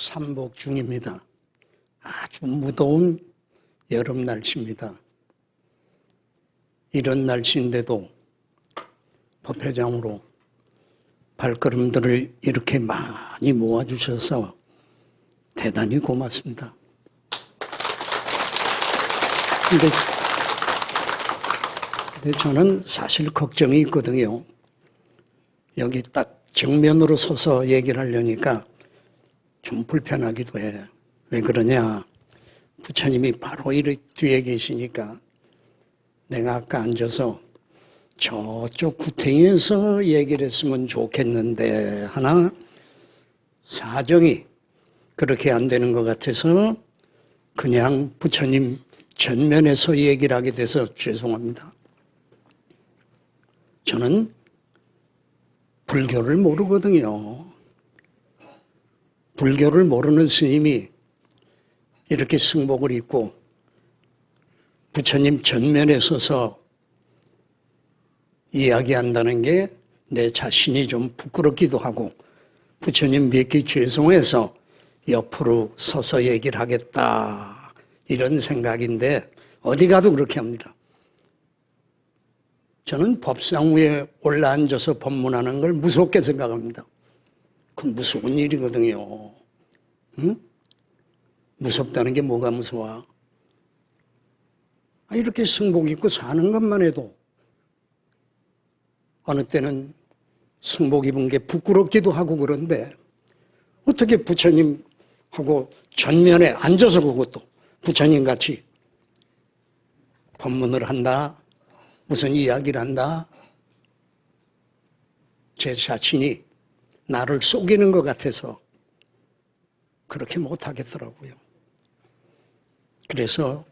삼복 중입니다. 아주 무더운 여름 날씨입니다. 이런 날씨인데도 법회장으로 발걸음들을 이렇게 많이 모아주셔서 대단히 고맙습니다. 근데 저는 사실 걱정이 있거든요. 여기 딱 정면으로 서서 얘기를 하려니까 좀 불편하기도 해. 왜 그러냐? 부처님이 바로 이 뒤에 계시니까 내가 아까 앉아서 저쪽 구탱이에서 얘기를 했으면 좋겠는데 하나 사정이 그렇게 안 되는 것 같아서 그냥 부처님 전면에서 얘기를 하게 돼서 죄송합니다. 저는 불교를 모르거든요. 불교를 모르는 스님이 이렇게 승복을 입고 부처님 전면에 서서 이야기한다는 게 내 자신이 좀 부끄럽기도 하고 부처님 뵙기 죄송해서 옆으로 서서 얘기를 하겠다 이런 생각인데 어디 가도 그렇게 합니다. 저는 법상 위에 올라앉아서 법문하는 걸 무섭게 생각합니다. 그건 무서운 일이거든요. 응? 무섭다는 게 뭐가 무서워? 이렇게 승복 입고 사는 것만 해도 어느 때는 승복 입은 게 부끄럽기도 하고 그런데 어떻게 부처님하고 전면에 앉아서 그것도 부처님같이 법문을 한다, 무슨 이야기를 한다, 제 자신이 나를 속이는 것 같아서 그렇게 못하겠더라고요. 그래서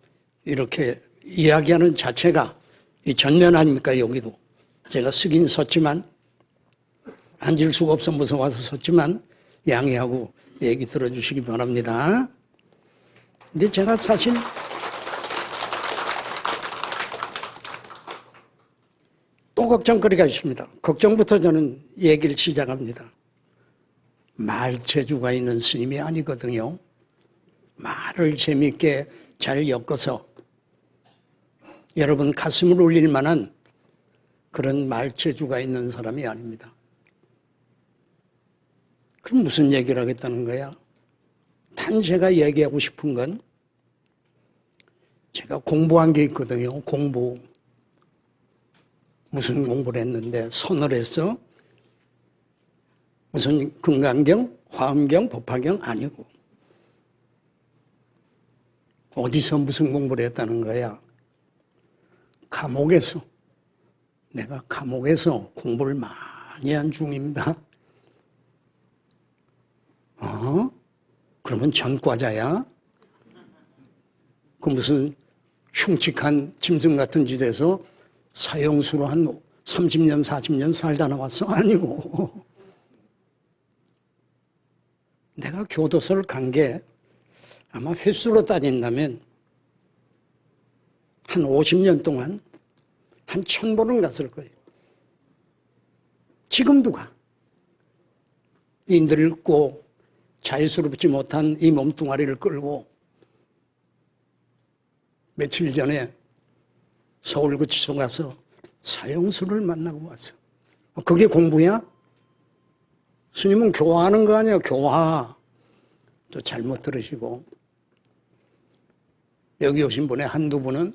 이렇게 이야기하는 자체가 이 전면 아닙니까? 여기도 제가 쓰긴 섰지만 앉을 수가 없어 무서워서 섰지만 양해하고 얘기 들어주시기 바랍니다. 근데 제가 사실 또 걱정거리가 있습니다. 걱정부터 저는 얘기를 시작합니다. 말재주가 있는 스님이 아니거든요. 말을 재미있게 잘 엮어서 여러분 가슴을 울릴 만한 그런 말재주가 있는 사람이 아닙니다. 그럼 무슨 얘기를 하겠다는 거야? 단 제가 얘기하고 싶은 건 제가 공부한 게 있거든요. 공부. 무슨 공부를 했는데 선을 해서 무슨 금강경, 화엄경, 법화경 아니고 어디서 무슨 공부를 했다는 거야? 감옥에서. 내가 감옥에서 공부를 많이 한 중입니다. 그러면 전과자야? 그 무슨 흉측한 짐승 같은 짓에서 사형수로 한 30년, 40년 살다 나왔어? 아니고. 내가 교도소를 간 게 아마 횟수로 따진다면 한 50년 동안 한 1000번은 갔을 거예요. 지금도 가. 이 늙고 자유스럽지 못한 이 몸뚱아리를 끌고 며칠 전에 서울구치소 가서 사형수를 만나고 왔어. 그게 공부야? 스님은 교화하는 거 아니야, 교화. 또 잘못 들으시고. 여기 오신 분의 한두 분은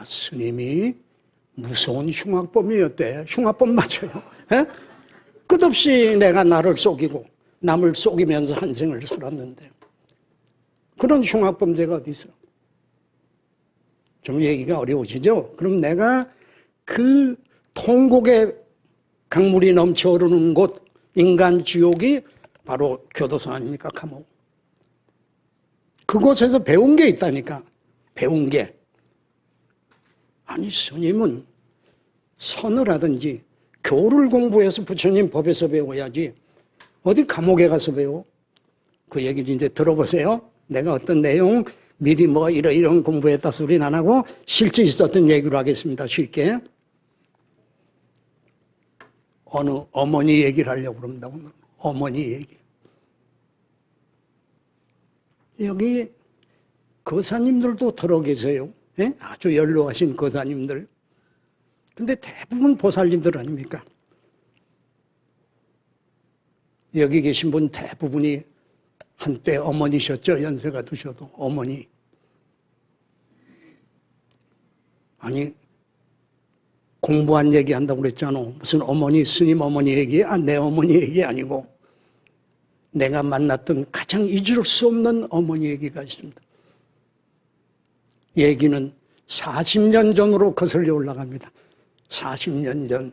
스님이 무서운 흉악범이었대. 흉악범 맞아요. 에? 끝없이 내가 나를 속이고 남을 속이면서 한 생을 살았는데 그런 흉악범죄가 어디 있어? 좀 얘기가 어려우시죠? 그럼 내가 그 통곡의 강물이 넘쳐 흐르는 곳 인간 지옥이 바로 교도소 아닙니까? 감옥. 그곳에서 배운 게 있다니까. 배운 게. 아니 스님은 선을 하든지 교를 공부해서 부처님 법에서 배워야지 어디 감옥에 가서 배워? 그 얘기를 이제 들어보세요. 내가 어떤 내용 미리 뭐 이런 공부했다 소리는 안 하고 실제 있었던 얘기로 하겠습니다. 쉽게. 어느 어머니 얘기를 하려고 그럽니다. 오늘. 어머니 얘기. 여기 거사님들도 들어 계세요. 예? 아주 연로하신 거사님들. 근데 대부분 보살님들 아닙니까? 여기 계신 분 대부분이 한때 어머니셨죠. 연세가 드셔도 어머니. 아니 공부한 얘기 한다고 그랬잖아. 무슨 어머니, 스님 어머니 얘기, 내 어머니 얘기 아니고 내가 만났던 가장 잊을 수 없는 어머니 얘기가 있습니다. 얘기는 40년 전으로 거슬려 올라갑니다. 40년 전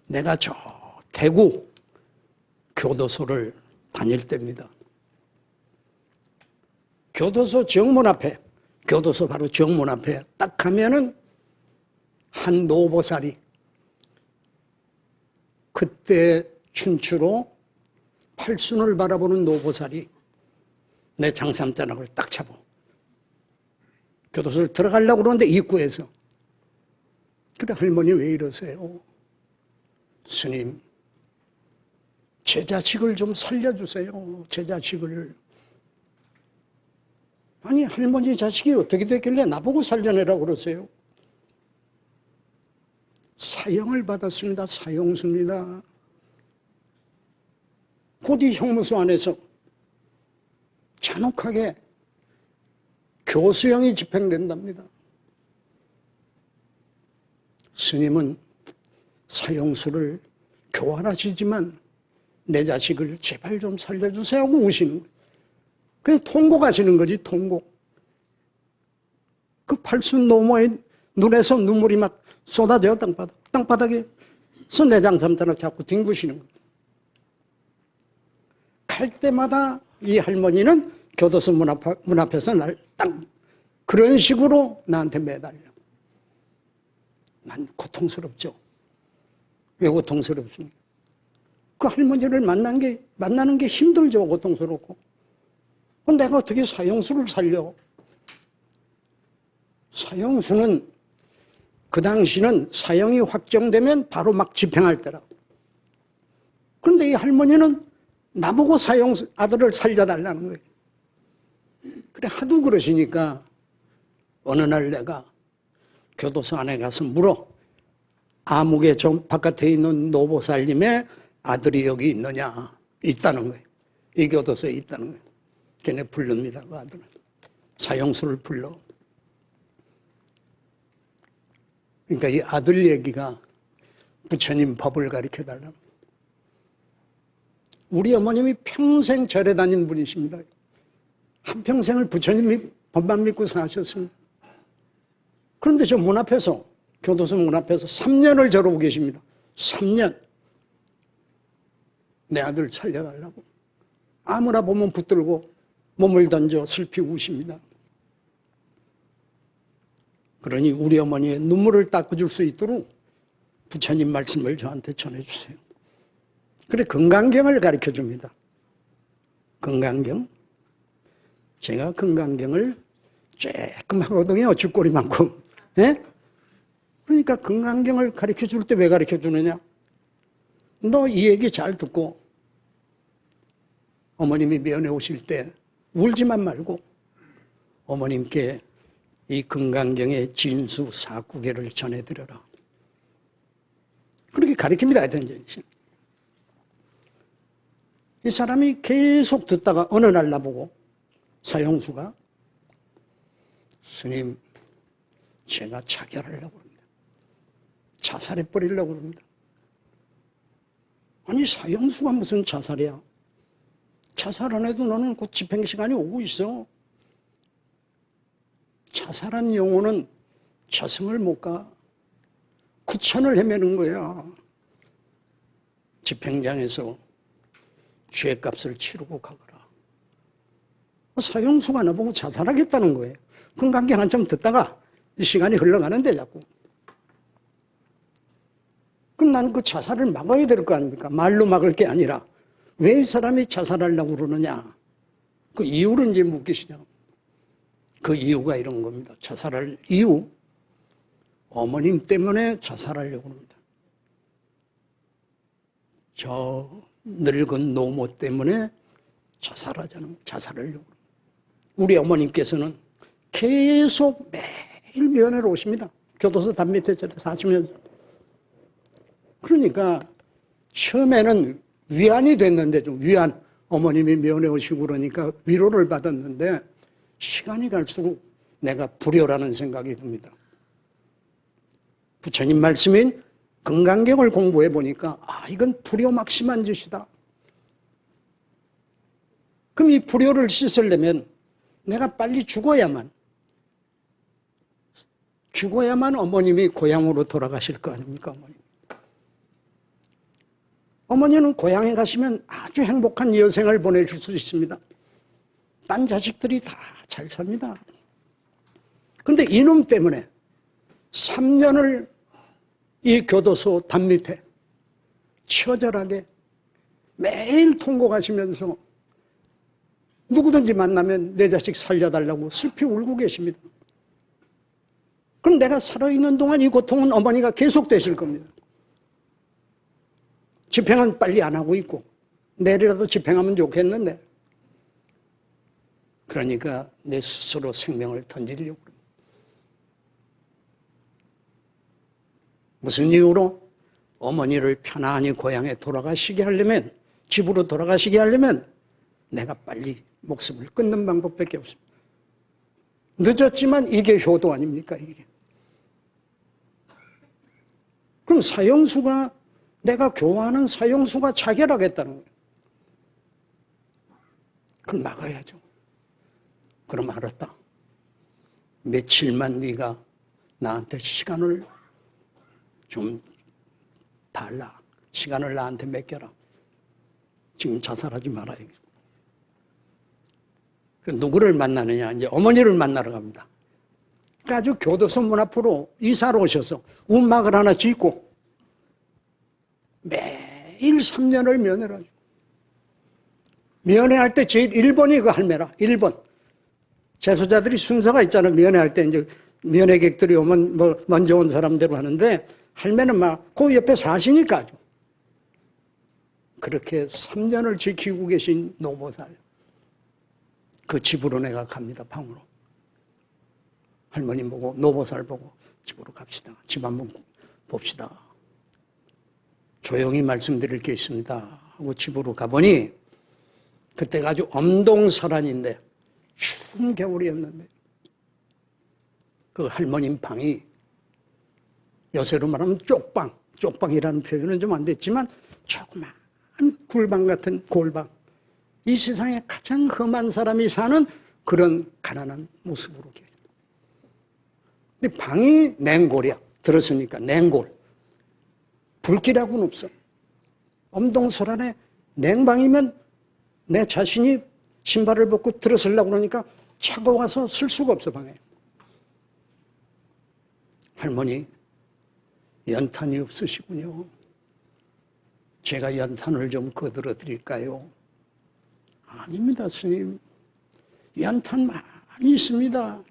내가 저 대구 교도소를 다닐 때입니다. 교도소 정문 앞에, 교도소 바로 정문 앞에 딱 가면은 한 노보살이 그때 춘추로 팔순을 바라보는 노보살이 내 장삼자락을 딱 잡아. 교도소를 들어가려고 그러는데 입구에서 그래 할머니 왜 이러세요? 스님 제 자식을 좀 살려주세요. 제 자식을. 아니 할머니 자식이 어떻게 됐길래 나보고 살려내라고 그러세요? 사형을 받았습니다. 사형수입니다. 곧 이 형무소 안에서 잔혹하게 교수형이 집행된답니다. 스님은 사형수를 교활하시지만 내 자식을 제발 좀 살려주세요 하고 우시는 거예요. 그냥 통곡하시는 거지, 통곡. 그 팔순 노모의 눈에서 눈물이 막 쏟아져요, 땅바닥에서 내장삼자락 자꾸 뒹구시는 거예요. 갈 때마다 이 할머니는 교도소 문 앞에서 날 딱 그런 식으로 나한테 매달려. 난 고통스럽죠. 왜 고통스럽습니까? 그 할머니를 만나는 게 힘들죠. 고통스럽고. 내가 어떻게 사형수를 살려? 사형수는 그 당시는 사형이 확정되면 바로 막 집행할 때라. 그런데 이 할머니는 나보고 사형수 아들을 살려달라는 거예요. 그래 하도 그러시니까 어느 날 내가 교도소 안에 가서 물어. 암흑의 좀 바깥에 있는 노보살님의 아들이 여기 있느냐? 있다는 거예요. 이 교도소에 있다는 거예요. 걔네 부릅니다. 그 아들은. 사형수를 불러. 그러니까 이 아들 얘기가 부처님 법을 가르쳐달라. 우리 어머님이 평생 절에 다닌 분이십니다. 한평생을 부처님 법만 믿고 사셨습니다. 그런데 저 문 앞에서, 교도소 문 앞에서 3년을 저러고 계십니다. 3년. 내 아들 살려달라고. 아무나 보면 붙들고 몸을 던져 슬피 우십니다. 그러니 우리 어머니의 눈물을 닦아줄 수 있도록 부처님 말씀을 저한테 전해주세요. 그래 건강경을 가르쳐줍니다. 건강경. 제가 건강경을 조금 하거든요. 쥐꼬리만큼. 예? 그러니까 건강경을 가르쳐줄 때 왜 가르쳐주느냐? 너 이 얘기 잘 듣고 어머님이 면회 오실 때 울지만 말고 어머님께 이 건강경의 진수 사구계를 전해드려라. 그렇게 가르칩니다. 하여튼 이 사람이 계속 듣다가 어느 날 나보고 사형수가 스님 제가 자결하려고 합니다. 자살해버리려고 합니다. 아니 사형수가 무슨 자살이야. 자살 안 해도 너는 곧 집행시간이 오고 있어. 자살한 영혼은 저승을 못 가. 구천을 헤매는 거야. 집행장에서 죄값을 치르고 가거라. 사형수가 나보고 자살하겠다는 거예요. 건강경 한참 듣다가 시간이 흘러가는데 자꾸. 그럼 나는 그 자살을 막아야 될 거 아닙니까? 말로 막을 게 아니라 왜 이 사람이 자살하려고 그러느냐? 그 이유를 이제 묻기시죠. 그 이유가 이런 겁니다. 자살할 이유. 어머님 때문에 자살하려고 합니다. 저 늙은 노모 때문에 자살하려고 합니다. 우리 어머님께서는 계속 매일 면회로 오십니다. 교도소 담 밑에 사시면서. 그러니까 처음에는 위안이 됐는데, 좀 위안, 어머님이 면회 오시고 그러니까 위로를 받았는데, 시간이 갈수록 내가 불효라는 생각이 듭니다. 부처님 말씀인 금강경을 공부해 보니까 이건 불효막심한 짓이다. 그럼 이 불효를 씻으려면 내가 빨리 죽어야만 어머님이 고향으로 돌아가실 거 아닙니까? 어머니는 고향에 가시면 아주 행복한 여생을 보내실 수 있습니다. 딴 자식들이 다 잘 삽니다. 그런데 이놈 때문에 3년을 이 교도소 담 밑에 처절하게 매일 통곡하시면서 누구든지 만나면 내 자식 살려달라고 슬피 울고 계십니다. 그럼 내가 살아있는 동안 이 고통은 어머니가 계속되실 겁니다. 집행은 빨리 안 하고 있고 내일이라도 집행하면 좋겠는데, 그러니까 내 스스로 생명을 던지려고 합니다. 무슨 이유로? 어머니를 편안히 고향에 돌아가시게 하려면, 집으로 돌아가시게 하려면 내가 빨리 목숨을 끊는 방법밖에 없습니다. 늦었지만 이게 효도 아닙니까, 이게? 그럼 사형수가, 내가 교화하는 사형수가 자결하겠다는 거예요. 그럼 막아야죠. 그럼 알았다. 며칠만 네가 나한테 시간을 좀 달라. 시간을 나한테 맡겨라. 지금 자살하지 말아야. 누구를 만나느냐? 이제 어머니를 만나러 갑니다. 그러니까 아주 교도소 문 앞으로 이사로 오셔서 움막을 하나 짓고 매일 3년을 면회를 하죠. 면회할 때 제일 1번이 그 할매라. 1번. 재소자들이 순서가 있잖아요. 면회할 때 이제 면회객들이 오면 뭐 먼저 온 사람대로 하는데, 할매는 막 그 옆에 사시니까 아주. 그렇게 3년을 지키고 계신 노보살. 그 집으로 내가 갑니다, 방으로. 할머니 보고, 노보살 보고, 집으로 갑시다. 집 한번 봅시다. 조용히 말씀드릴 게 있습니다 하고 집으로 가보니, 그때가 아주 엄동설한인데 추운 겨울이었는데, 그 할머님 방이 요새로 말하면 쪽방이라는 표현은 좀 안 됐지만 조그만 굴방 같은 골방, 이 세상에 가장 험한 사람이 사는 그런 가난한 모습으로 계십니다. 근데 방이 냉골이야. 들었으니까 냉골. 불길하고는 없어. 엄동설한에 냉방이면 내 자신이 신발을 벗고 들어서려고 그러니까 차가워서 쓸 수가 없어, 방에. 할머니, 연탄이 없으시군요. 제가 연탄을 좀 거들어 드릴까요? 아닙니다, 스님. 연탄 많이 있습니다.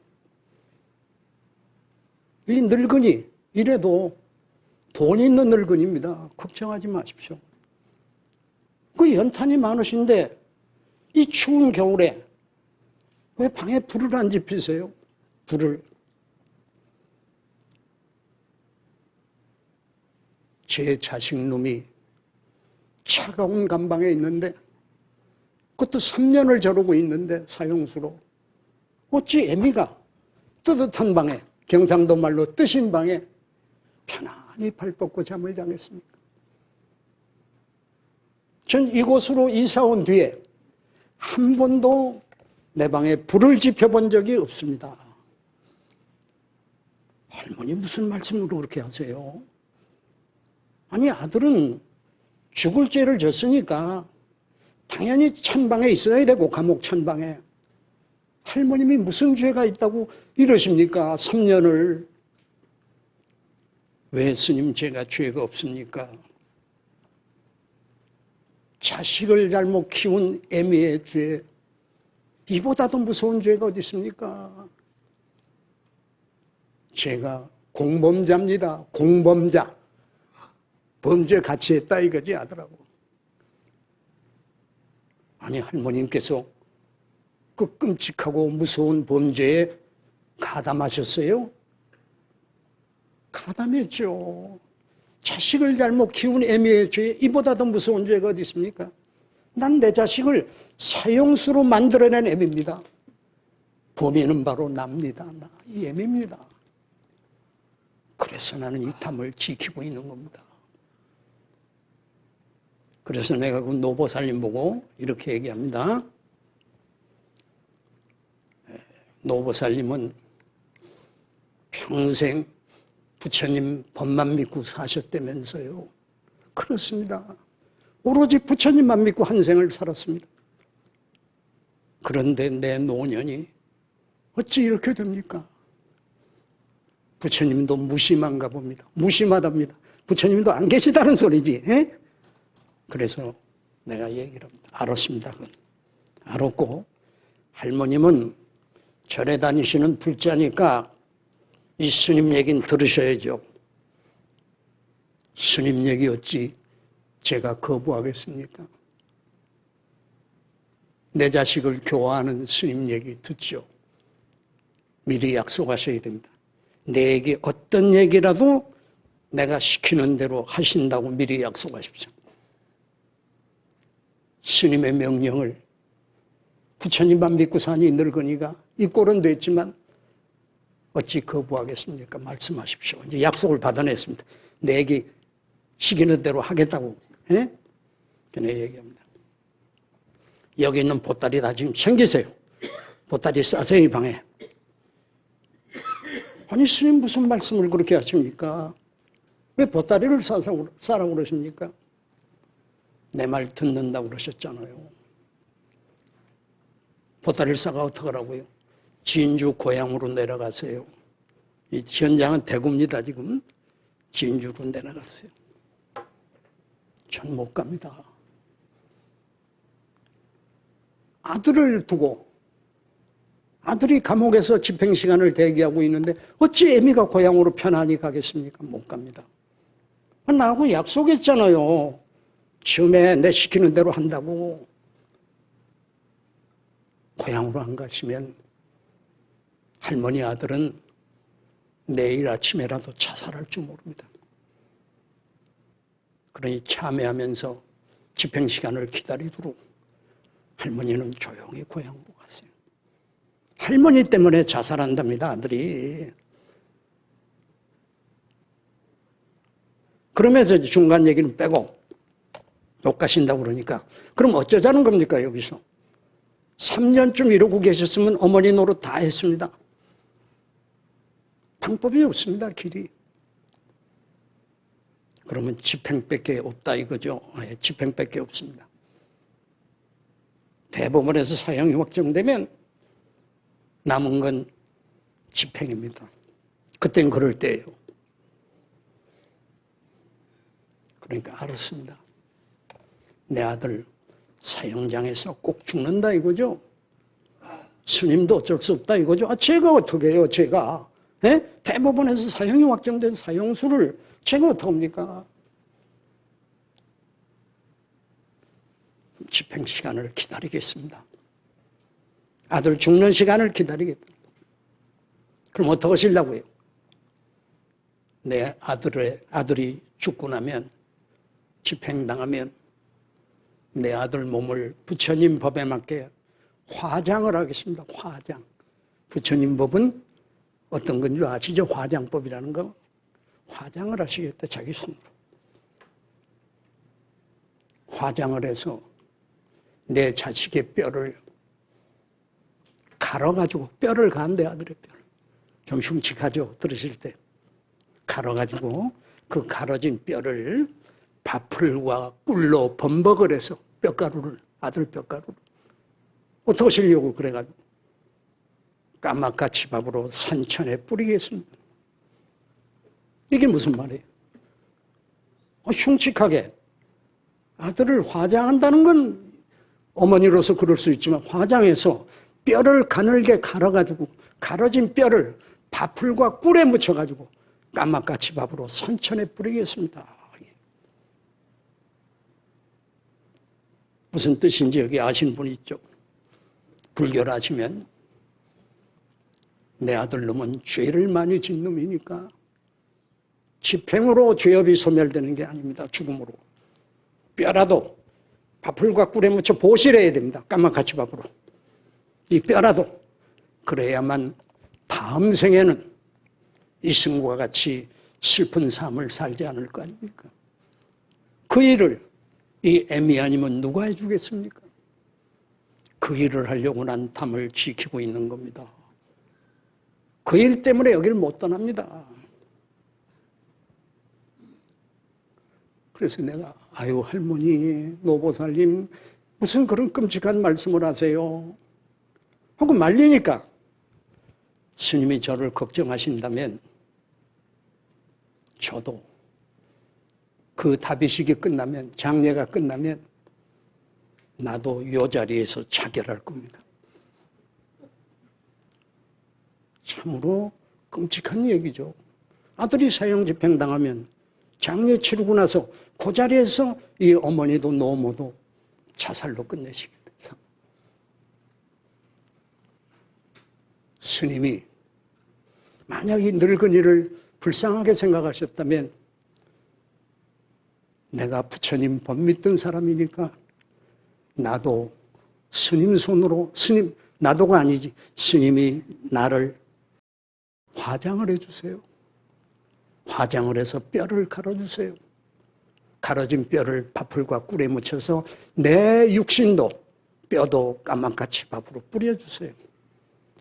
이 늙은이, 이래도 돈 있는 늙은이입니다. 걱정하지 마십시오. 그 연탄이 많으신데 이 추운 겨울에 왜 방에 불을 안 지피세요? 불을. 제 자식놈이 차가운 감방에 있는데, 그것도 3년을 저러고 있는데 사형수로, 어찌 애미가 뜨뜻한 방에, 경상도 말로 뜨신 방에 편안히 발 뻗고 잠을 자겠습니까? 전 이곳으로 이사 온 뒤에 한 번도 내 방에 불을 지펴본 적이 없습니다. 할머니 무슨 말씀으로 그렇게 하세요? 아니, 아들은 죽을 죄를 졌으니까 당연히 찬방에 있어야 되고, 감옥 찬방에. 할머님이 무슨 죄가 있다고 이러십니까? 3년을. 왜 스님 제가 죄가 없습니까? 자식을 잘못 키운 애미의 죄, 이보다도 무서운 죄가 어디 있습니까? 제가 공범자입니다. 공범자. 범죄 같이 했다 이거지, 아들하고. 아니, 할머님께서 그 끔찍하고 무서운 범죄에 가담하셨어요? 가담했죠. 자식을 잘못 키운 애미의 죄, 이보다 더 무서운 죄가 어디 있습니까? 난 내 자식을 사형수로 만들어낸 애미입니다. 범인은 바로 납니다. 나, 이 애미입니다. 그래서 나는 이 탐을 지키고 있는 겁니다. 그래서 내가 그 노보살님 보고 이렇게 얘기합니다. 노보살님은 평생 부처님 법만 믿고 사셨다면서요. 그렇습니다. 오로지 부처님만 믿고 한 생을 살았습니다. 그런데 내 노년이 어찌 이렇게 됩니까? 부처님도 무심한가 봅니다. 무심하답니다. 부처님도 안 계시다는 소리지. 에? 그래서 내가 얘기를 합니다. 알았습니다. 그건. 알았고 할머님은 절에 다니시는 불자니까 이 스님 얘기는 들으셔야죠. 스님 얘기 어찌 제가 거부하겠습니까? 내 자식을 교화하는 스님 얘기 듣죠. 미리 약속하셔야 됩니다. 내게 어떤 얘기라도 내가 시키는 대로 하신다고 미리 약속하십시오. 스님의 명령을 부처님만 믿고 사니 늙으니까 이 꼴은 됐지만 어찌 거부하겠습니까? 말씀하십시오. 이제 약속을 받아냈습니다. 내게 시키는 대로 하겠다고. 예? 그냥 얘기합니다. 여기 있는 보따리 다 지금 챙기세요. 보따리 싸세요, 이 방에. 아니, 스님 무슨 말씀을 그렇게 하십니까? 왜 보따리를 싸라고 그러십니까? 내 말 듣는다고 그러셨잖아요. 보따리를 싸가 어떡하라고요? 진주 고향으로 내려가세요. 이 현장은 대구입니다, 지금. 진주로 내려가세요. 전 못 갑니다. 아들을 두고 아들이 감옥에서 집행시간을 대기하고 있는데 어찌 애미가 고향으로 편안히 가겠습니까? 못 갑니다. 나하고 약속했잖아요. 처음에 내 시키는 대로 한다고. 고향으로 안 가시면 할머니 아들은 내일 아침에라도 자살할 줄 모릅니다. 그러니 참회하면서 집행시간을 기다리도록 할머니는 조용히 고향으로 가세요. 할머니 때문에 자살한답니다, 아들이. 그러면서 중간 얘기는 빼고 못 가신다고 그러니까 그럼 어쩌자는 겁니까, 여기서? 3년쯤 이러고 계셨으면 어머니 노릇 다 했습니다. 방법이 없습니다, 길이. 그러면 집행밖에 없다 이거죠. 집행밖에 없습니다. 대법원에서 사형이 확정되면 남은 건 집행입니다. 그땐 그럴 때예요. 그러니까 알았습니다. 내 아들 사형장에서 꼭 죽는다 이거죠. 스님도 어쩔 수 없다 이거죠. 제가 어떻게 해요, 제가. 예? 대법원에서 사형이 확정된 사형수를 제가 어떡합니까? 집행 시간을 기다리겠습니다. 아들 죽는 시간을 기다리겠다. 그럼 어떻게 하시려고요? 내 아들이 죽고 나면, 집행당하면 내 아들 몸을 부처님 법에 맞게 화장을 하겠습니다. 화장. 부처님 법은 어떤 건 줄 아시죠? 화장법이라는 거. 화장을 하시겠다, 자기 손으로. 화장을 해서 내 자식의 뼈를 갈아가지고, 뼈를 간대, 아들의 뼈를. 좀 흉측하죠? 들으실 때. 갈아가지고 그 갈아진 뼈를 밥풀과 꿀로 범벅을 해서 뼈가루를, 아들 뼈가루를. 어떻게 하시려고 그래가지고. 까맣같이 밥으로 산천에 뿌리겠습니다. 이게 무슨 말이에요? 흉측하게 아들을 화장한다는 건 어머니로서 그럴 수 있지만 화장해서 뼈를 가늘게 갈아가지고 갈아진 뼈를 밥풀과 꿀에 묻혀가지고 까맣같이 밥으로 산천에 뿌리겠습니다. 무슨 뜻인지 여기 아신 분 있죠? 불교를 하시면 내 아들놈은 죄를 많이 진 놈이니까 집행으로 죄업이 소멸되는 게 아닙니다. 죽음으로. 뼈라도 밥풀과 꿀에 묻혀 보실해야 됩니다. 까마같이 밥으로. 이 뼈라도. 그래야만 다음 생에는 이 승과 같이 슬픈 삶을 살지 않을 거 아닙니까? 그 일을 이 애미 아니면 누가 해주겠습니까? 그 일을 하려고 난 담을 지키고 있는 겁니다. 그 일 때문에 여기를 못 떠납니다. 그래서 내가 아유 할머니 노보살님 무슨 그런 끔찍한 말씀을 하세요 하고 말리니까 스님이 저를 걱정하신다면 저도 그 다비식이 끝나면 장례가 끝나면 나도 이 자리에서 자결할 겁니다. 참으로 끔찍한 얘기죠. 아들이 사형 집행당하면 장례 치르고 나서 그 자리에서 이 어머니도 노모도 자살로 끝내시게 됩니다. 스님이 만약 이 늙은이를 불쌍하게 생각하셨다면 내가 부처님 법 믿던 사람이니까 나도 스님 손으로 스님 나도가 아니지 스님이 나를 화장을 해주세요. 화장을 해서 뼈를 갈아주세요. 갈아진 뼈를 밥풀과 꿀에 묻혀서 내 육신도 뼈도 까만같이 밥으로 뿌려주세요.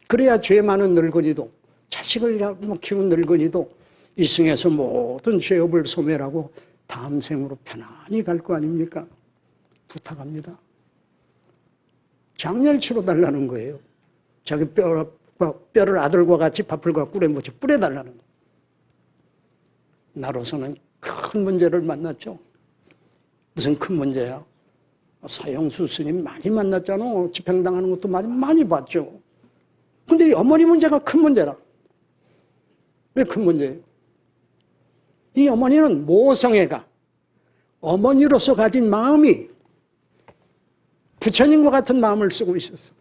그래야 죄 많은 늙은이도 자식을 키운 늙은이도 이승에서 모든 죄업을 소멸하고 다음 생으로 편안히 갈 거 아닙니까? 부탁합니다. 장례를 치러달라는 거예요. 자기 뼈를 아들과 같이 밥풀과 꿀에 묻혀 뿌려달라는 거예요. 나로서는 큰 문제를 만났죠. 무슨 큰 문제야? 사형수 스님 많이 만났잖아. 집행당하는 것도 많이 봤죠. 근데 이 어머니 문제가 큰 문제라. 왜 큰 문제예요? 이 어머니는 모성애가 어머니로서 가진 마음이 부처님과 같은 마음을 쓰고 있었어.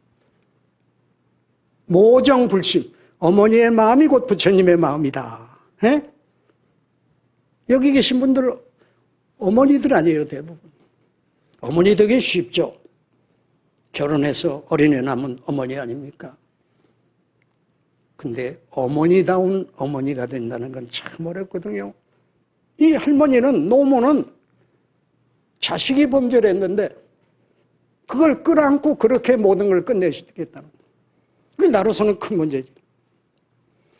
모정불심. 어머니의 마음이 곧 부처님의 마음이다. 에? 여기 계신 분들 어머니들 아니에요, 대부분. 어머니 되기 쉽죠. 결혼해서 어린애 낳으면 어머니 아닙니까? 근데 어머니다운 어머니가 된다는 건 참 어렵거든요. 이 할머니는, 노모는 자식이 범죄를 했는데 그걸 끌어안고 그렇게 모든 걸 끝내시겠다는 거예요. 그게 나로서는 큰 문제지.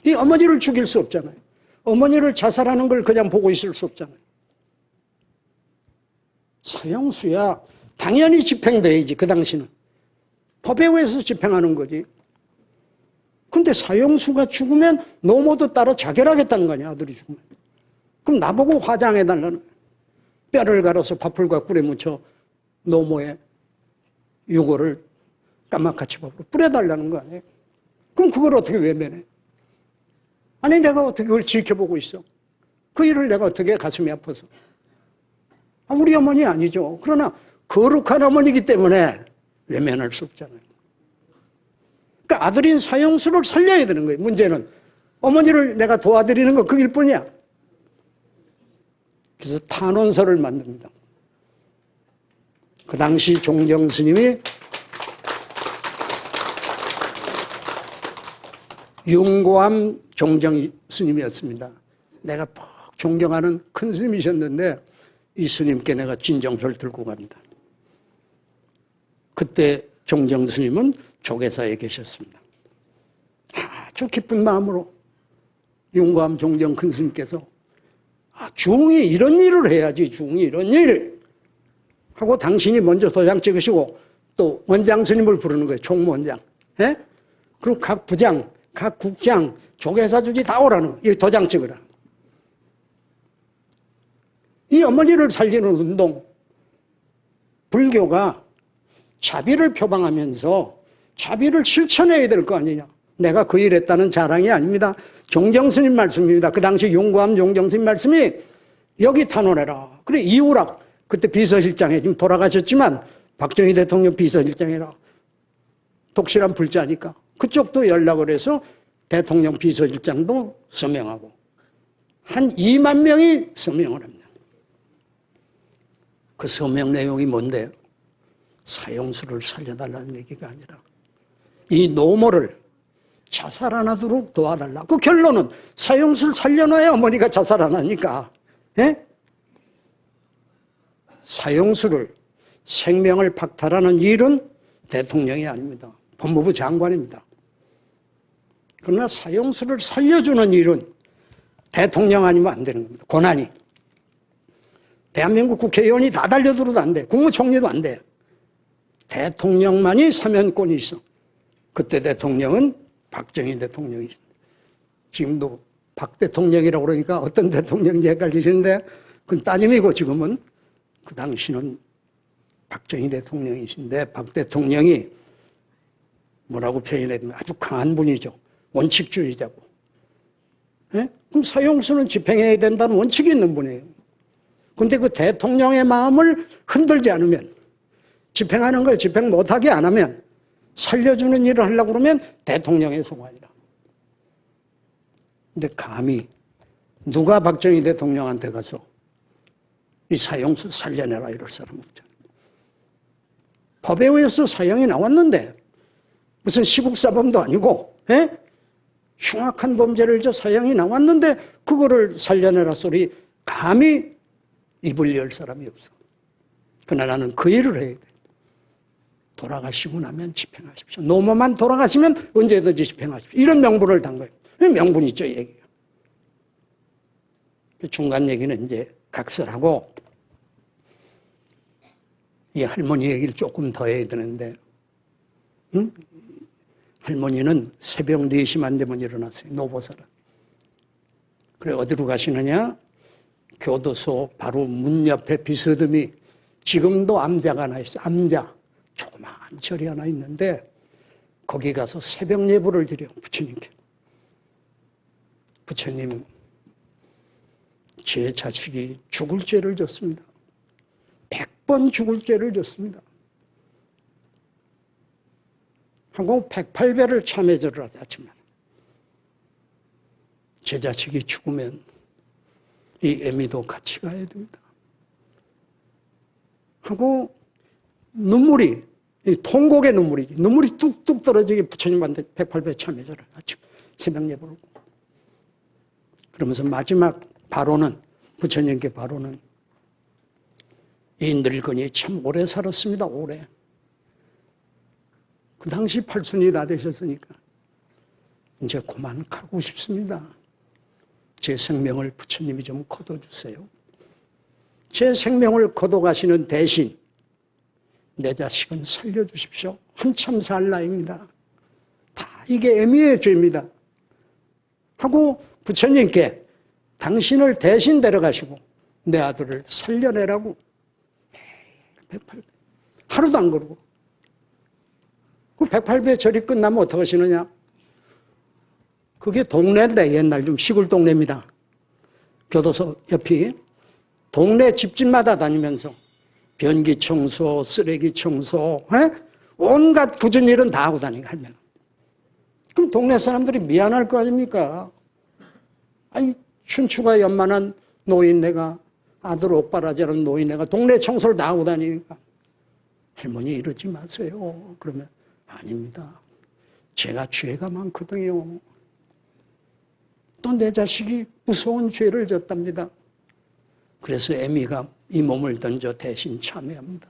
이 어머니를 죽일 수 없잖아요. 어머니를 자살하는 걸 그냥 보고 있을 수 없잖아요. 사형수야 당연히 집행돼야지. 그 당시는 법에 의해서 집행하는 거지. 근데 사형수가 죽으면 노모도 따로 자결하겠다는 거 아니야. 아들이 죽으면. 그럼 나보고 화장해달라는 거야. 뼈를 갈아서 밥풀과 꿀에 묻혀 노모의 유골을 까마같이 밥으로 뿌려달라는 거 아니에요. 그럼 그걸 어떻게 외면해? 아니 내가 어떻게 그걸 지켜보고 있어? 그 일을 내가 어떻게 가슴이 아파서? 우리 어머니 아니죠. 그러나 거룩한 어머니이기 때문에 외면할 수 없잖아요. 그러니까 아들인 사형수를 살려야 되는 거예요. 문제는 어머니를 내가 도와드리는 거 그일 뿐이야. 그래서 탄원서를 만듭니다. 그 당시 종정 스님이 윤고암 종정 스님이었습니다. 내가 푹 존경하는 큰 스님이셨는데 이 스님께 내가 진정서를 들고 갑니다. 그때 종정 스님은 조계사에 계셨습니다. 아주 기쁜 마음으로 윤고암 종정 큰 스님께서 중이 이런 일을 해야지, 중이 이런 일 하고 당신이 먼저 도장 찍으시고 또 원장 스님을 부르는 거예요. 총무원장. 예? 그리고 각 부장, 각 국장, 조계사 주지 다 오라는 거예요. 여기 도장 찍으라. 이 어머니를 살리는 운동, 불교가 자비를 표방하면서 자비를 실천해야 될 거 아니냐. 내가 그 일 했다는 자랑이 아닙니다. 종정스님 말씀입니다. 그 당시 윤고암 종정스님 말씀이 여기 탄원해라. 그래 이우락 그때 비서실장에 지금 돌아가셨지만 박정희 대통령 비서실장이라 독실한 불자니까 그쪽도 연락을 해서 대통령 비서실장도 서명하고 한 2만 명이 서명을 합니다. 그 서명 내용이 뭔데요? 사형수를 살려달라는 얘기가 아니라 이 노모를 자살 안 하도록 도와달라. 그 결론은 사형수를 살려놔야 어머니가 자살 안 하니까. 예? 사형수를 생명을 박탈하는 일은 대통령이 아닙니다. 법무부 장관입니다. 그러나 사형수를 살려주는 일은 대통령 아니면 안 되는 겁니다. 권한이. 대한민국 국회의원이 다 달려들어도 안 돼. 국무총리도 안 돼. 대통령만이 사면권이 있어. 그때 대통령은 박정희 대통령이십니다. 지금도 박 대통령이라고 그러니까 어떤 대통령인지 헷갈리시는데 그건 따님이고 지금은 그 당시는 박정희 대통령이신데 박 대통령이 뭐라고 표현했냐면 아주 강한 분이죠. 원칙주의자고. 예? 그럼 사형수는 집행해야 된다는 원칙이 있는 분이에요. 그런데 그 대통령의 마음을 흔들지 않으면 집행하는 걸 집행 못하게 안 하면 살려주는 일을 하려고 그러면 대통령의 소관이라. 근데 감히 누가 박정희 대통령한테 가서 이 사형수 살려내라 이럴 사람 없잖아요. 법에 의해서 사형이 나왔는데 무슨 시국사범도 아니고 예? 흉악한 범죄를 저 사형이 나왔는데 그거를 살려내라 소리 감히 입을 열 사람이 없어. 그러나 나는 그 일을 해야 돼. 돌아가시고 나면 집행하십시오. 노모만 돌아가시면 언제든지 집행하십시오. 이런 명분을 단 거예요. 명분 있죠, 얘기가. 중간 얘기는 이제 각설하고 이 할머니 얘기를 조금 더 해야 되는데 응? 할머니는 새벽 4시만 되면 일어났어요. 노보살은. 그래 어디로 가시느냐? 교도소 바로 문 옆에 비스듬히 지금도 암자가 하나 있어요. 암자. 조그만 절이 하나 있는데 거기 가서 새벽 예불을 드려 부처님께. 부처님 제 자식이 죽을 죄를 졌습니다. 100번 죽을 죄를 졌습니다. 하고 108배를 참회절을 하다 아침마다. 제 자식이 죽으면 이 애미도 같이 가야 됩니다. 하고 눈물이 통곡의 눈물이지. 눈물이 뚝뚝 떨어지게 부처님한테 108배 참회절을 아침 새벽 예불을. 그러면서 마지막 바로는 부처님께 바로는 이 늙은이 참 오래 살았습니다. 오래. 그 당시 팔순이 다 되셨으니까 이제 그만 가고 싶습니다. 제 생명을 부처님이 좀 거둬주세요. 제 생명을 거둬가시는 대신 내 자식은 살려주십시오. 한참 살 나이입니다. 다 이게 애미의 죄입니다. 하고 부처님께 당신을 대신 데려가시고 내 아들을 살려내라고 108배. 하루도 안 그러고. 그 108배 절이 끝나면 어떻게 하시느냐? 그게 동네인데 옛날 좀 시골 동네입니다. 교도소 옆이 동네 집집마다 다니면서 변기 청소, 쓰레기 청소, 온갖 굳은 일은 다 하고 다니고 할면. 그럼 동네 사람들이 미안할 거 아닙니까? 아니 춘추가 연만한 노인네가 아들 옷바라지라는 노인네가 동네 청소를 다 하고 다니니까 할머니 이러지 마세요. 그러면 아닙니다. 제가 죄가 많거든요. 또 내 자식이 무서운 죄를 졌답니다. 그래서 애미가 이 몸을 던져 대신 참여합니다.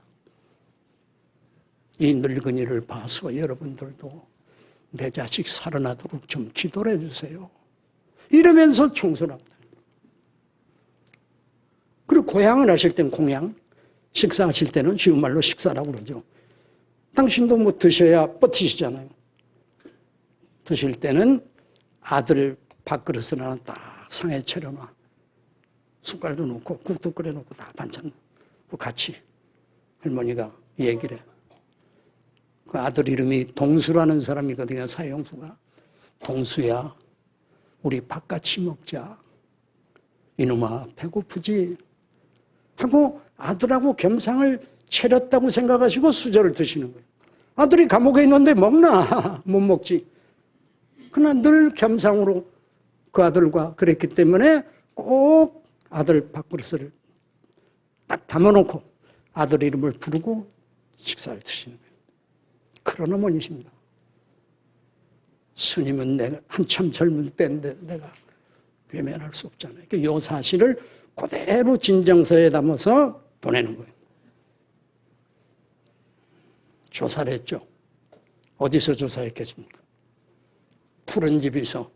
이 늙은이를 봐서 여러분들도 내 자식 살아나도록 좀 기도를 해주세요. 이러면서 청소를 합니다. 그리고 고향을 하실 땐 공양, 식사하실 때는 쉬운 말로 식사라고 그러죠. 당신도 뭐 드셔야 버티시잖아요. 드실 때는 아들 밥그릇을 하나 딱 상에 차려놔. 숟갈도 놓고 국도 끓여놓고 다 반찬 같이 할머니가 얘기를 해. 그 아들 이름이 동수라는 사람이거든요. 사형수가. 동수야 우리 밥 같이 먹자. 이놈아 배고프지? 하고 아들하고 겸상을 차렸다고 생각하시고 수저를 드시는 거예요. 아들이 감옥에 있는데 먹나? 못 먹지. 그러나 늘 겸상으로 그 아들과 그랬기 때문에 꼭 아들 밥그릇을 딱 담아놓고 아들 이름을 부르고 식사를 드시는 거예요. 그런 어머니십니다. 스님은 내가 한참 젊을 때인데 내가 외면할 수 없잖아요. 이 사실을 그대로 진정서에 담아서 보내는 거예요. 조사를 했죠. 어디서 조사했겠습니까? 푸른 집에서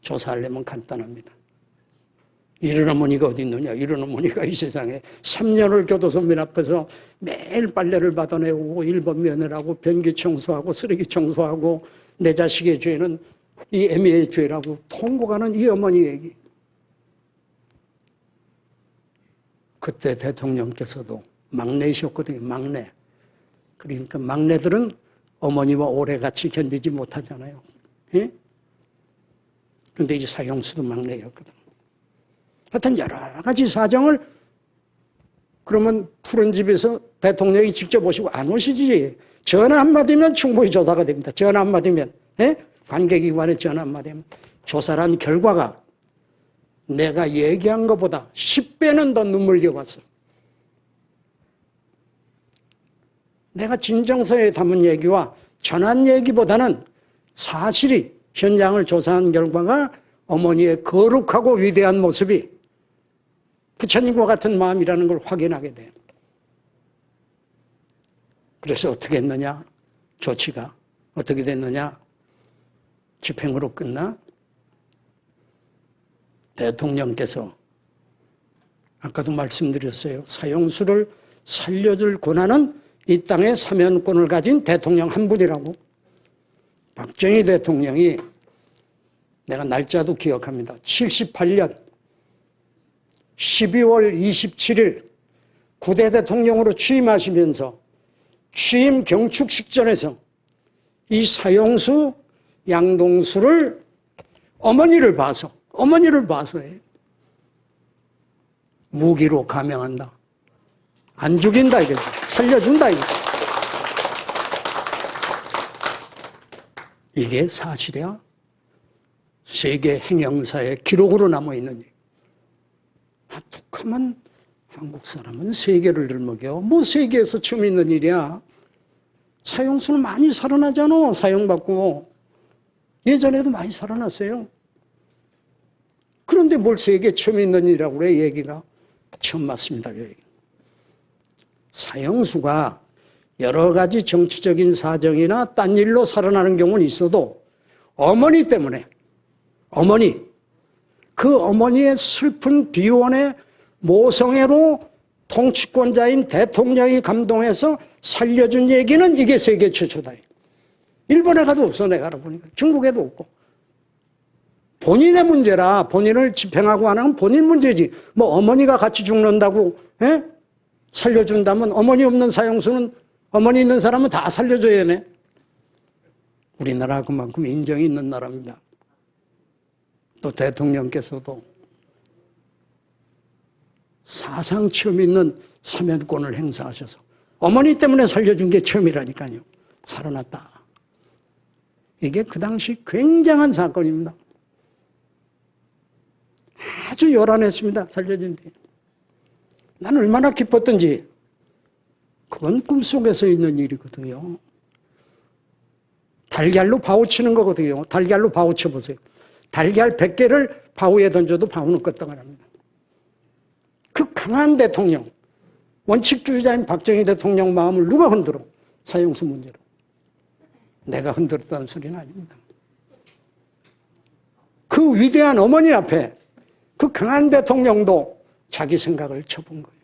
조사하려면 간단합니다. 이런 어머니가 어디 있느냐? 이런 어머니가 이 세상에 3년을 교도소문 앞에서 매일 빨래를 받아내고 1번 면회하고 변기 청소하고 쓰레기 청소하고 내 자식의 죄는 이 애미의 죄라고 통곡하는 이 어머니 얘기. 그때 대통령께서도 막내이셨거든요. 막내. 그러니까 막내들은 어머니와 오래 같이 견디지 못하잖아요. 예? 그런데 이제 사형수도 막내였거든. 하여튼 여러 가지 사정을 그러면 푸른 집에서 대통령이 직접 오시고 안 오시지. 전화 한마디면 충분히 조사가 됩니다. 전화 한마디면. 예? 관계기관에 전화 한마디면. 조사란 결과가 내가 얘기한 것보다 10배는 더 눈물겨봤어. 내가 진정서에 담은 얘기와 전한 얘기보다는 사실이 현장을 조사한 결과가 어머니의 거룩하고 위대한 모습이 부처님과 같은 마음이라는 걸 확인하게 돼요. 그래서 어떻게 했느냐? 조치가 어떻게 됐느냐? 집행으로 끝나? 대통령께서 아까도 말씀드렸어요. 사형수를 살려줄 권한은 이 땅의 사면권을 가진 대통령 한 분이라고. 박정희 대통령이 내가 날짜도 기억합니다. 78년 12월 27일 9대 대통령으로 취임하시면서 취임 경축식전에서 이 사형수 양동수를 어머니를 봐서 무기로 감형한다. 안 죽인다 이거죠. 살려준다 이거죠. 이게 사실이야. 세계 행영사의 기록으로 남아있는 얘기. 툭하면 한국 사람은 세계를 들먹여. 뭐 세계에서 처음 있는 일이야. 사형수는 많이 살아나잖아. 사형받고. 예전에도 많이 살아났어요. 그런데 뭘 세계 처음 있는 일이라고 그래 얘기가. 처음 맞습니다. 여기. 사형수가 여러 가지 정치적인 사정이나 딴 일로 살아나는 경우는 있어도 어머니 때문에 그 어머니의 슬픈 비원의 모성애로 통치권자인 대통령이 감동해서 살려준 얘기는 이게 세계 최초다. 일본에 가도 없어 내가 알아보니까. 중국에도 없고. 본인의 문제라 본인을 집행하고 안 하면 본인 문제지. 뭐 어머니가 같이 죽는다고 살려준다면 어머니 없는 사형수는 어머니 있는 사람은 다 살려줘야 하네. 우리나라 그만큼 인정이 있는 나라입니다. 또 대통령께서도 사상 처음 있는 사면권을 행사하셔서 어머니 때문에 살려준 게 처음이라니까요. 살아났다. 이게 그 당시 굉장한 사건입니다. 아주 요란했습니다. 살려준 뒤. 난 얼마나 기뻤던지. 그건 꿈속에서 있는 일이거든요. 달걀로 바우 치는 거거든요. 달걀로 바우 쳐보세요. 달걀 100개를 바우에 던져도 바우는 껐다가 납니다. 그 강한 대통령, 원칙주의자인 박정희 대통령 마음을 누가 흔들어? 사형수 문제로. 내가 흔들었다는 소리는 아닙니다. 그 위대한 어머니 앞에 그 강한 대통령도 자기 생각을 쳐본 거예요.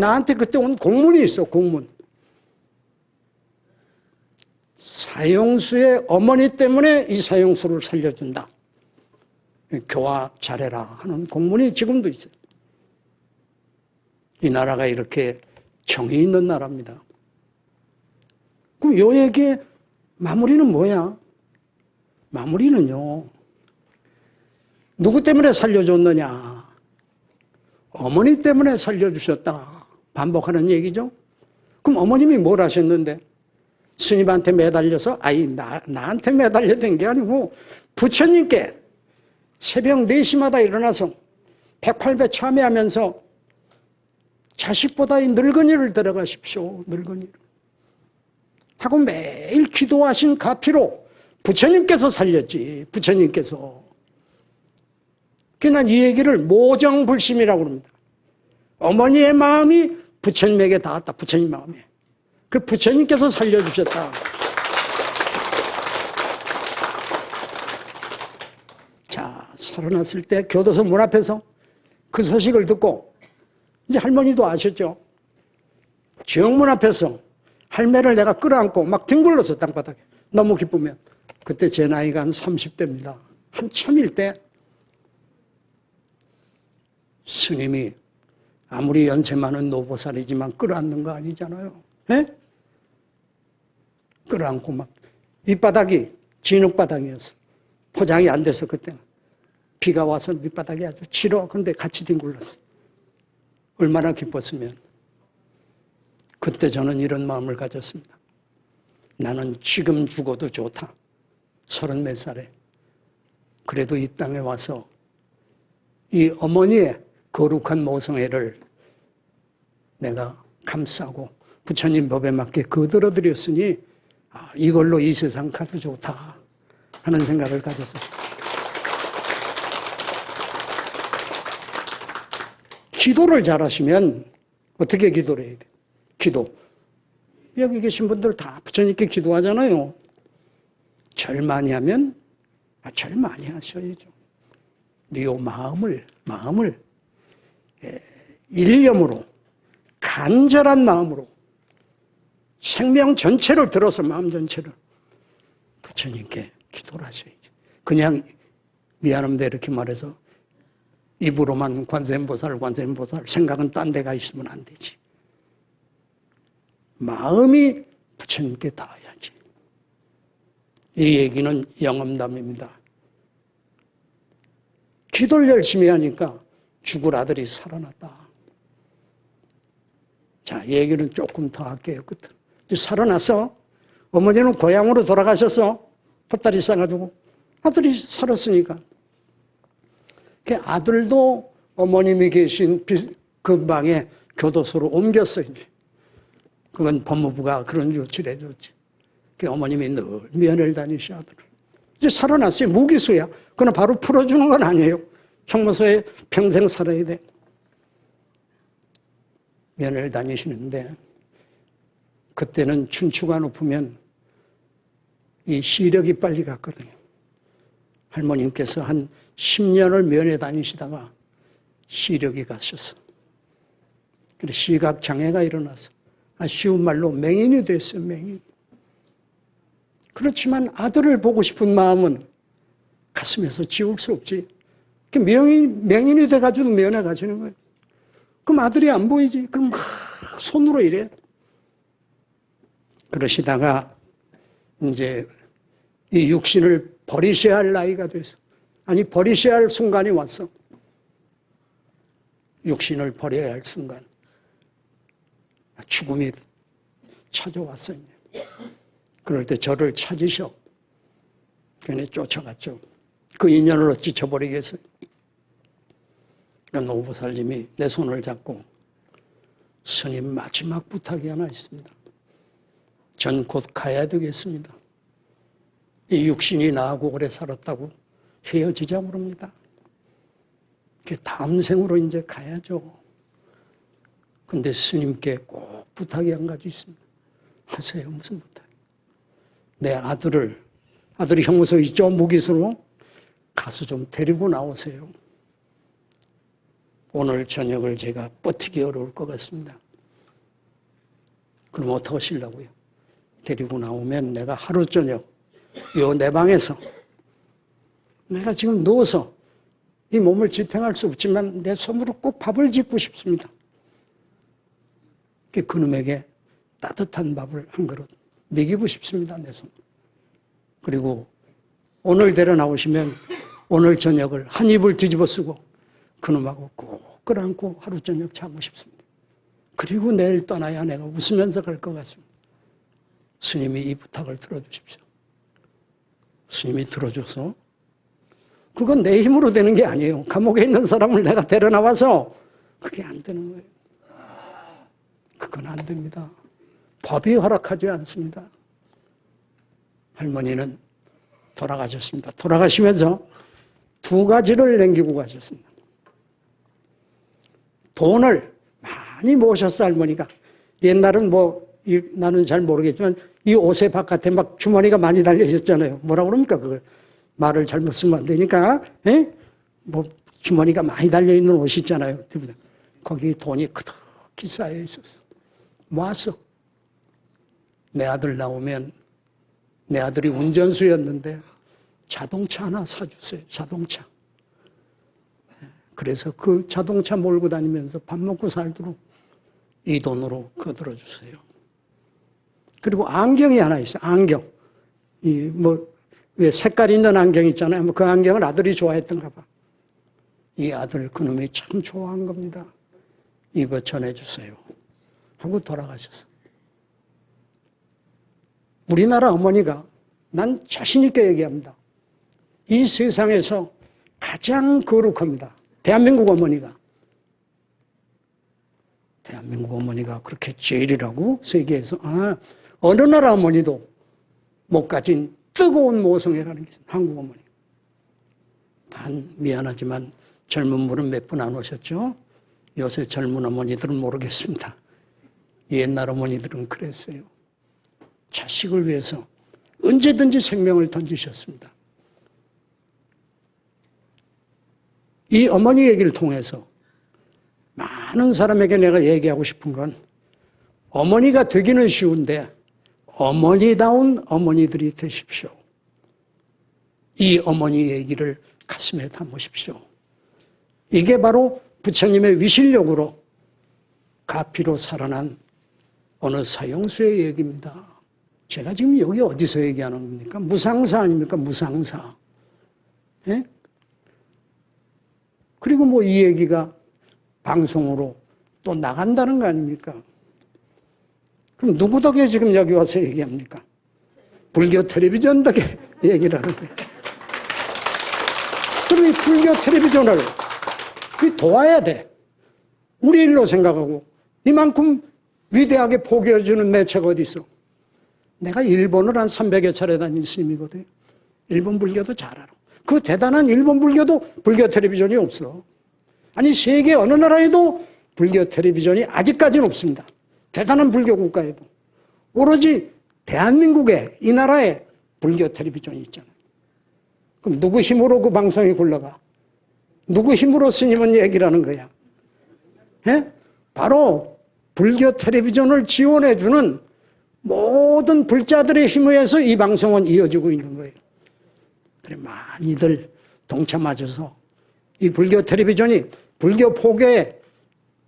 나한테 그때 온 공문이 있어, 공문. 사형수의 어머니 때문에 이 사형수를 살려준다. 교화 잘해라 하는 공문이 지금도 있어요. 이 나라가 이렇게 정이 있는 나라입니다. 그럼 요 얘기의 마무리는 뭐야? 마무리는요. 누구 때문에 살려줬느냐? 어머니 때문에 살려주셨다. 반복하는 얘기죠. 그럼 어머님이 뭘 하셨는데? 스님한테 매달려서, 나한테 매달려된 게 아니고 부처님께 새벽 4시마다 일어나서 108배 참회하면서 자식보다 이 늙은이를 데려가십시오. 늙은이를. 하고 매일 기도하신 가피로 부처님께서 살렸지. 부처님께서. 그난 이 얘기를 모정불심이라고 합니다. 어머니의 마음이 부처님에게 닿았다. 부처님 마음에. 그 부처님께서 살려주셨다. 자, 살아났을 때 교도소 문 앞에서 그 소식을 듣고 이제 할머니도 아셨죠. 정문 앞에서 할매를 내가 끌어안고 막 뒹굴렀어. 땅바닥에. 너무 기쁘면. 그때 제 나이가 한 30대입니다. 한참일 때 스님이 아무리 연세 많은 노보살이지만 끌어안는 거 아니잖아요. 예? 끌어안고 막 밑바닥이 진흙바닥이었어. 포장이 안 돼서 그때는. 비가 와서 밑바닥이 아주 치러. 근데 같이 뒹굴렀어. 얼마나 기뻤으면. 그때 저는 이런 마음을 가졌습니다. 나는 지금 죽어도 좋다. 30몇 살에. 그래도 이 땅에 와서 이 어머니의 거룩한 모성애를 내가 감싸고 부처님 법에 맞게 거들어드렸으니 이걸로 이 세상 가도 좋다 하는 생각을 가졌었습니다. 기도를 잘하시면 어떻게 기도를 해야 돼요? 기도. 여기 계신 분들 다 부처님께 기도하잖아요. 절 많이 하면 절 많이 하셔야죠. 네 마음을 일념으로 간절한 마음으로 생명 전체를 들어서 마음 전체를 부처님께 기도를 하셔야죠. 그냥 미안합니다 이렇게 말해서 입으로만 관세음보살 생각은 딴 데가 있으면 안 되지. 마음이 부처님께 닿아야지. 이 얘기는 영험담입니다. 기도를 열심히 하니까 죽을 아들이 살아났다. 자, 얘기는 조금 더 할게요. 살아나서 어머니는 고향으로 돌아가셔서 보따리 싸가지고 아들이 살았으니까. 그 아들도 어머님이 계신 근방에 교도소로 옮겼어요. 이제. 그건 법무부가 그런 조치를 해줬지. 그 어머님이 늘 면회를 다니셔 아들을. 이제 살아났어요. 무기수야. 그건 바로 풀어주는 건 아니에요. 형무소에 평생 살아야 돼. 면회를 다니시는데 그때는 춘추가 높으면 이 시력이 빨리 갔거든요. 할머님께서 한 10년을 면회 다니시다가 시력이 가셨어. 그래서 시각장애가 일어나서 쉬운 말로 맹인이 됐어요. 맹인. 그렇지만 아들을 보고 싶은 마음은 가슴에서 지울 수 없지. 맹인이 돼가지고 면회 가시는 거예요. 그럼 아들이 안 보이지. 그럼 막 손으로 이래. 그러시다가 이제 이 육신을 버리셔야 할 나이가 돼서 버리셔야 할 순간이 왔어. 육신을 버려야 할 순간. 죽음이 찾아왔어요. 그럴 때 저를 찾으셔. 괜히 쫓아갔죠. 그 인연을 어찌 저버리겠어요. 그러니까 노보살님이 내 손을 잡고 스님 마지막 부탁이 하나 있습니다. 전 곧 가야 되겠습니다. 이 육신이 나하고 오래 살았다고 헤어지자 그럽니다. 다음 생으로 이제 가야죠. 근데 스님께 꼭 부탁이 한 가지 있습니다. 하세요. 무슨 부탁? 내 아들이 형무소에 있죠. 무기수로 가서 좀 데리고 나오세요. 오늘 저녁을 제가 버티기 어려울 것 같습니다. 그럼 어떻게 하시려고요? 데리고 나오면 내가 하루 저녁 내 방에서 내가 지금 누워서 이 몸을 지탱할 수 없지만 내 손으로 꼭 밥을 짓고 싶습니다. 그놈에게 따뜻한 밥을 한 그릇 먹이고 싶습니다. 내 손. 그리고 오늘 데려 나오시면 오늘 저녁을 한 입을 뒤집어 쓰고 그놈하고 꼭 끌어안고 하루 저녁 자고 싶습니다. 그리고 내일 떠나야 내가 웃으면서 갈 것 같습니다. 스님이 이 부탁을 들어주십시오. 스님이 들어줘서 그건 내 힘으로 되는 게 아니에요. 감옥에 있는 사람을 내가 데려 나와서 그게 안 되는 거예요. 그건 안 됩니다. 법이 허락하지 않습니다. 할머니는 돌아가셨습니다. 돌아가시면서 두 가지를 남기고 가셨습니다. 돈을 많이 모으셨어, 할머니가. 옛날은 나는 잘 모르겠지만 이 옷의 바깥에 막 주머니가 많이 달려 있었잖아요. 뭐라 그럽니까, 그걸. 말을 잘못 쓰면 안 되니까, 주머니가 많이 달려 있는 옷이 있잖아요. 거기 돈이 그득히 쌓여 있었어. 모았어. 내 아들 나오면, 내 아들이 운전수였는데 자동차 하나 사주세요. 자동차. 그래서 그 자동차 몰고 다니면서 밥 먹고 살도록 이 돈으로 거들어주세요. 그리고 안경이 하나 있어요. 안경. 왜 색깔 있는 안경 있잖아요. 그 안경을 아들이 좋아했던가 봐. 이 아들 그놈이 참 좋아한 겁니다. 이거 전해주세요. 하고 돌아가셨어. 우리나라 어머니가 난 자신 있게 얘기합니다. 이 세상에서 가장 거룩합니다. 대한민국 어머니가. 대한민국 어머니가 그렇게 제일이라고 세계에서. 어느 나라 어머니도 못 가진 뜨거운 모성애라는 게 있습니다. 한국 어머니. 단 미안하지만 젊은 분은 몇 분 안 오셨죠? 요새 젊은 어머니들은 모르겠습니다. 옛날 어머니들은 그랬어요. 자식을 위해서 언제든지 생명을 던지셨습니다. 이 어머니 얘기를 통해서 많은 사람에게 내가 얘기하고 싶은 건 어머니가 되기는 쉬운데 어머니다운 어머니들이 되십시오. 이 어머니 얘기를 가슴에 담으십시오. 이게 바로 부처님의 위실력으로 가피로 살아난 어느 사형수의 얘기입니다. 제가 지금 여기 어디서 얘기하는 겁니까? 무상사 아닙니까? 무상사. 예? 그리고 이 얘기가 방송으로 또 나간다는 거 아닙니까? 그럼 누구 덕에 지금 여기 와서 얘기합니까? 불교 텔레비전 덕에 얘기를 하는 거예요. 그럼 이 불교 텔레비전을 도와야 돼. 우리 일로 생각하고 이만큼 위대하게 포교해주는 매체가 어디 있어? 내가 일본을 한 300여 차례 다닌 스님이거든요. 일본 불교도 잘 알아. 그 대단한 일본 불교도 불교 텔레비전이 없어. 아니 세계 어느 나라에도 불교 텔레비전이 아직까지는 없습니다. 대단한 불교 국가에도. 오로지 대한민국에 이 나라에 불교 텔레비전이 있잖아요. 그럼 누구 힘으로 그 방송이 굴러가? 누구 힘으로 스님은 얘기를 하는 거야? 예? 바로 불교 텔레비전을 지원해주는 모든 불자들의 힘에 의해서 이 방송은 이어지고 있는 거예요. 그래 많이들 동참하셔서 이 불교 텔레비전이 불교 포교에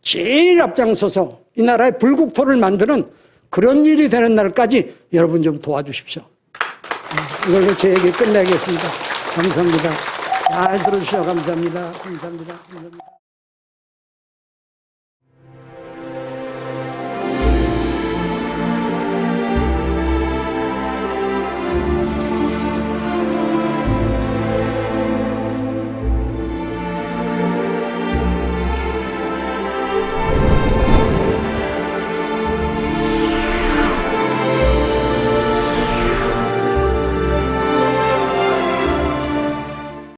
제일 앞장서서 이 나라의 불국토를 만드는 그런 일이 되는 날까지 여러분 좀 도와주십시오. 이걸로 제 얘기 끝내겠습니다. 감사합니다. 잘 들어주셔서 감사합니다. 감사합니다. 감사합니다.